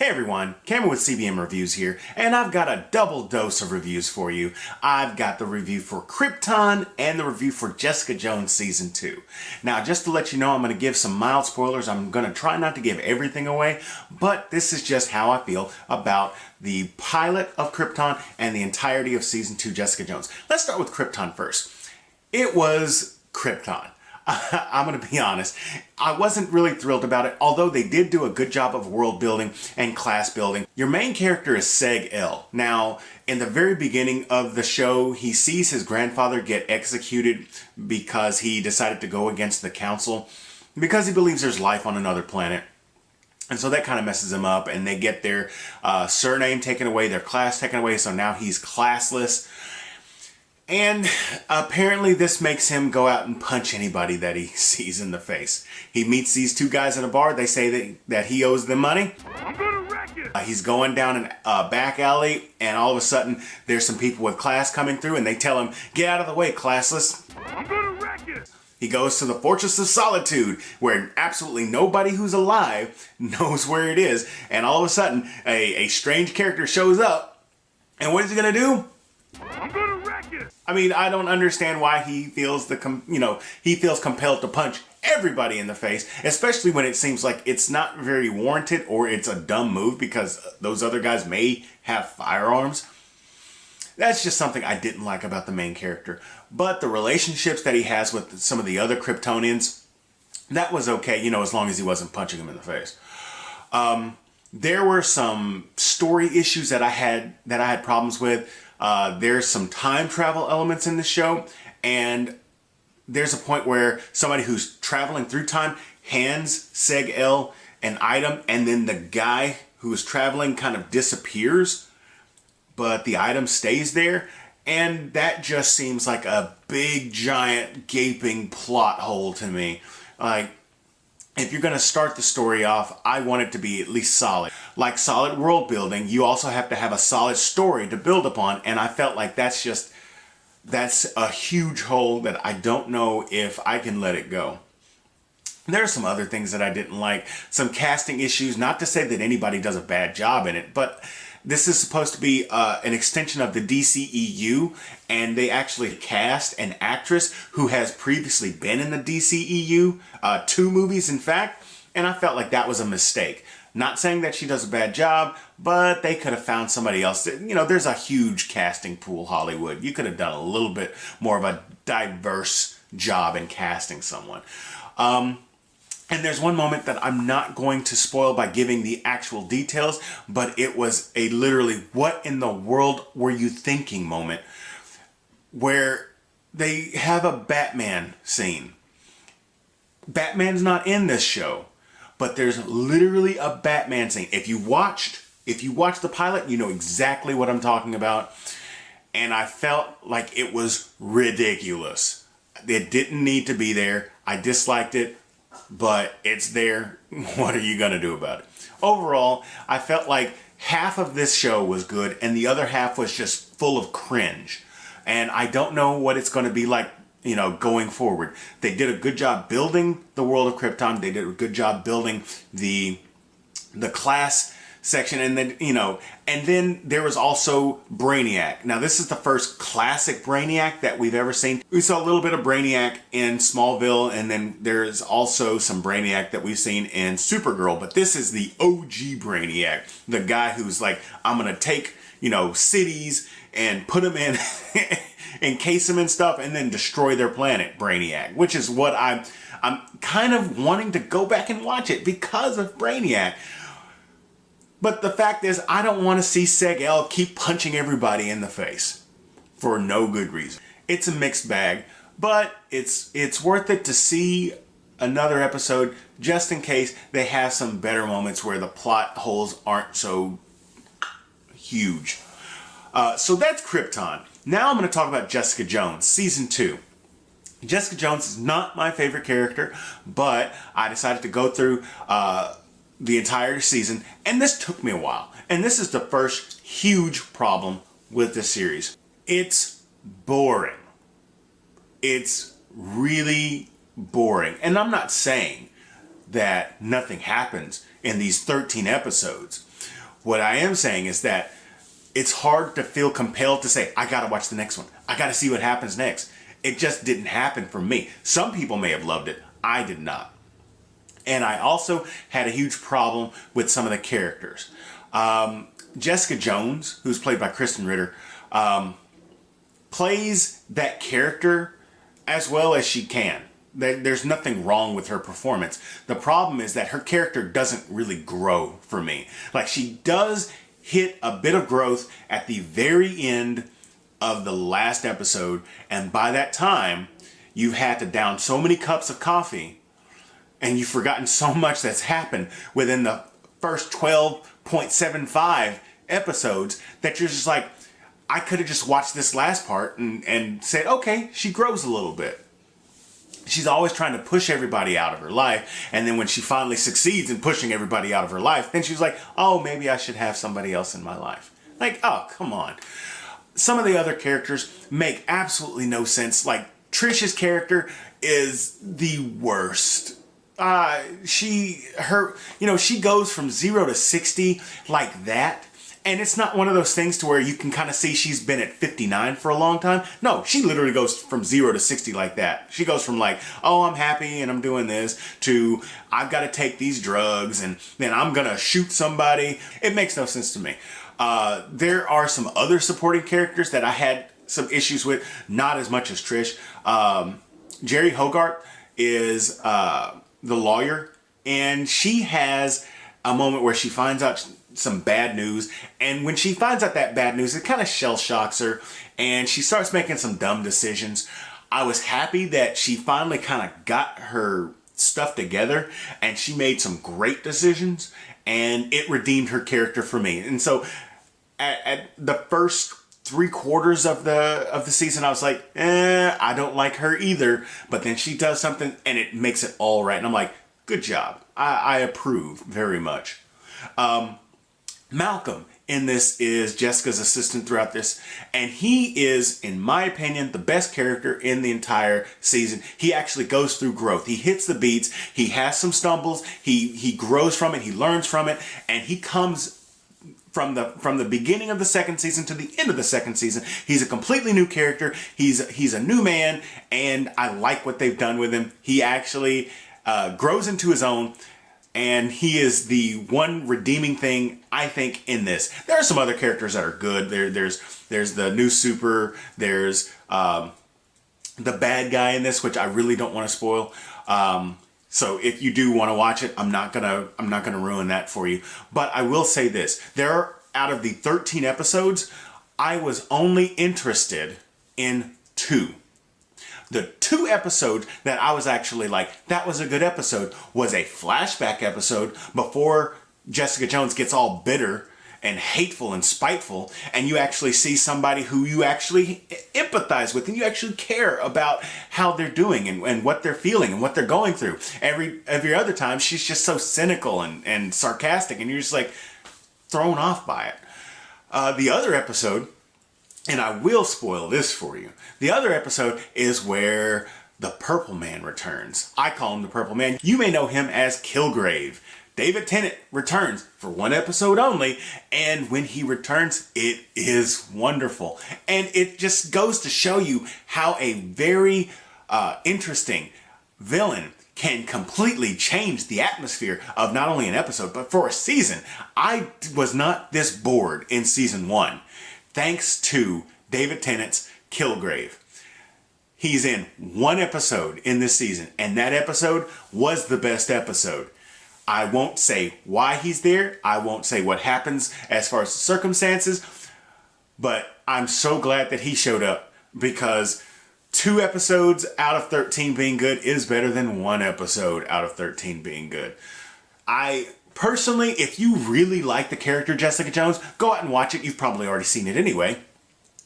Hey everyone, Cameron with CBM Reviews here, and I've got a double dose of reviews for you. I've got the review for Krypton and the review for Jessica Jones Season 2. Now, just to let you know, I'm going to give some mild spoilers. I'm going to try not to give everything away, but this is just how I feel about the pilot of Krypton and the entirety of Season 2 Jessica Jones. Let's start with Krypton first. It was Krypton. I'm going to be honest, I wasn't really thrilled about it, although they did do a good job of world building and class building. Your main character is Seg-El. Now, in the very beginning of the show, he sees his grandfather get executed because he decided to go against the council because he believes there's life on another planet. And so that kind of messes him up, and they get their surname taken away, their class taken away, so now he's classless. And apparently this makes him go out and punch anybody that he sees in the face. He meets these two guys in a bar. They say that he owes them money. I'm gonna wreck it. He's going down a back alley, and all of a sudden there's some people with class coming through, and they tell him, "Get out of the way, classless." I'm gonna wreck it. He goes to the Fortress of Solitude, where absolutely nobody who's alive knows where it is. And all of a sudden, a strange character shows up, and what is he gonna do? I'm gonna wreck it. I mean, I don't understand why he feels he feels compelled to punch everybody in the face, especially when it seems like it's not very warranted or it's a dumb move because those other guys may have firearms. That's just something I didn't like about the main character. But the relationships that he has with some of the other Kryptonians, that was okay, as long as he wasn't punching them in the face. There were some story issues that I had problems with. There's some time travel elements in the show, and there's a point where somebody who's traveling through time hands Seg-El an item, and then the guy who is traveling kind of disappears, but the item stays there, and that just seems like a big, giant, gaping plot hole to me. Like, if you're going to start the story off, I want it to be at least solid. Like solid world building, you also have to have a solid story to build upon, and I felt like that's a huge hole that I don't know if I can let it go. There are some other things that I didn't like. Some casting issues, not to say that anybody does a bad job in it, but this is supposed to be an extension of the DCEU, and they actually cast an actress who has previously been in the DCEU, 2 movies in fact, and I felt like that was a mistake. Not saying that she does a bad job, but they could have found somebody else. There's a huge casting pool, Hollywood. You could have done a little bit more of a diverse job in casting someone. And there's one moment that I'm not going to spoil by giving the actual details, but it was a literally, what in the world were you thinking moment, where they have a Batman scene. Batman's not in this show, but there's literally a Batman scene. If you watched the pilot, you know exactly what I'm talking about. And I felt like it was ridiculous. It didn't need to be there. I disliked it. But it's there. What are you going to do about it? Overall, I felt like half of this show was good and the other half was just full of cringe. And I don't know what it's going to be like, going forward. They did a good job building the world of Krypton. They did a good job building the class section, and then there was also Brainiac. Now, this is the first classic Brainiac that we've ever seen. We saw a little bit of Brainiac in Smallville, and then there's also some Brainiac that we've seen in Supergirl, but this is the OG Brainiac, the guy who's like, I'm gonna take, cities and put them in, encase them in stuff, and then destroy their planet, Brainiac, which is what I'm kind of wanting to go back and watch it because of Brainiac. But the fact is, I don't want to see Seg-El keep punching everybody in the face for no good reason. It's a mixed bag, but it's worth it to see another episode just in case they have some better moments where the plot holes aren't so huge. So that's Krypton. Now I'm going to talk about Jessica Jones, Season 2. Jessica Jones is not my favorite character, but I decided to go through the entire season, and this took me a while. And this is the first huge problem with this series. It's boring. It's really boring. And I'm not saying that nothing happens in these 13 episodes, What I am saying is that it's hard to feel compelled to say, I gotta watch the next one. I gotta see what happens next. It just didn't happen for me. Some people may have loved it. I did not. And I also had a huge problem with some of the characters. Jessica Jones, who's played by Kristen Ritter, plays that character as well as she can. There's nothing wrong with her performance. The problem is that her character doesn't really grow for me. Like, she does hit a bit of growth at the very end of the last episode, and by that time, you've had to down so many cups of coffee, and you've forgotten so much that's happened within the first 12.75 episodes that you're just like, I could have just watched this last part and said, okay, she grows a little bit. She's always trying to push everybody out of her life. And then when she finally succeeds in pushing everybody out of her life, then she's like, oh, maybe I should have somebody else in my life. Like, oh, come on. Some of the other characters make absolutely no sense. Like, Trish's character is the worst. She goes from 0 to 60 like that. And it's not one of those things to where you can kind of see she's been at 59 for a long time. No, she literally goes from 0 to 60 like that. She goes from like, oh, I'm happy and I'm doing this, to I've got to take these drugs and then I'm going to shoot somebody. It makes no sense to me. There are some other supporting characters that I had some issues with, not as much as Trish. Jerry Hogarth is the lawyer, and she has a moment where she finds out some bad news, and when she finds out that bad news, it kind of shell shocks her and she starts making some dumb decisions. I was happy that she finally kind of got her stuff together and she made some great decisions, and it redeemed her character for me. And so at the first 3/4 of the season, I was like, I don't like her either, but then she does something and it makes it all right, and I'm like, good job. I approve very much. Malcolm in this is Jessica's assistant throughout this, and he is, in my opinion, the best character in the entire season. He actually goes through growth. He hits the beats. He has some stumbles. He grows from it. He learns from it, and he comes from the beginning of the second season to the end of the second season. He's a completely new character. He's a new man, and I like what they've done with him. He actually grows into his own. And he is the one redeeming thing, I think, in this. There are some other characters that are good. There's the new super. There's the bad guy in this, which I really don't want to spoil. So if you do want to watch it, I'm not gonna ruin that for you. But I will say this: out of the 13 episodes, I was only interested in 2. The 2 episodes that I was actually like, that was a good episode, was a flashback episode before Jessica Jones gets all bitter and hateful and spiteful, and you actually see somebody who you actually empathize with and you actually care about how they're doing and what they're feeling and what they're going through. Every other time, she's just so cynical and sarcastic, and you're just like thrown off by it. The other episode, and I will spoil this for you. The other episode is where the Purple Man returns. I call him the Purple Man. You may know him as Kilgrave. David Tennant returns for 1 episode only, and when he returns, it is wonderful. And it just goes to show you how a very interesting villain can completely change the atmosphere of not only an episode, but for a season. I was not this bored in season 1. Thanks to David Tennant's Kilgrave. He's in 1 episode in this season, and that episode was the best episode. I won't say why he's there. I won't say what happens as far as the circumstances, but I'm so glad that he showed up, because 2 episodes out of 13 being good is better than 1 episode out of 13 being good. Personally, if you really like the character Jessica Jones, go out and watch it. You've probably already seen it anyway.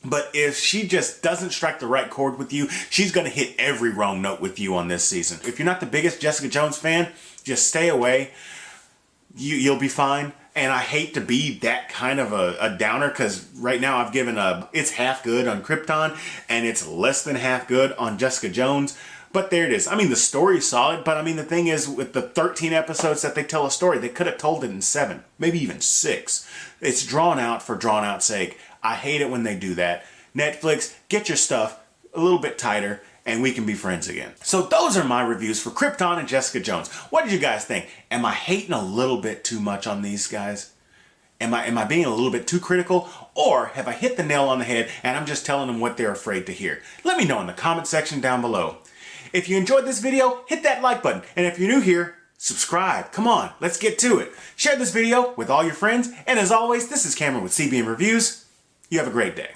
But if she just doesn't strike the right chord with you, she's going to hit every wrong note with you on this season. If you're not the biggest Jessica Jones fan, just stay away. You'll be fine. And I hate to be that kind of a downer, because right now I've given it's half good on Krypton and it's less than half good on Jessica Jones. But there it is. I mean, the story's solid, but I mean, the thing is, with the 13 episodes that they tell a story, they could have told it in 7, maybe even 6. It's drawn out for drawn out sake. I hate it when they do that. Netflix, get your stuff a little bit tighter and we can be friends again. So those are my reviews for Krypton and Jessica Jones. What did you guys think? Am I hating a little bit too much on these guys? Am I being a little bit too critical? Or have I hit the nail on the head and I'm just telling them what they're afraid to hear? Let me know in the comment section down below. If you enjoyed this video, hit that like button. And if you're new here, subscribe. Come on, let's get to it. Share this video with all your friends. And as always, this is Cameron with CBM Reviews. You have a great day.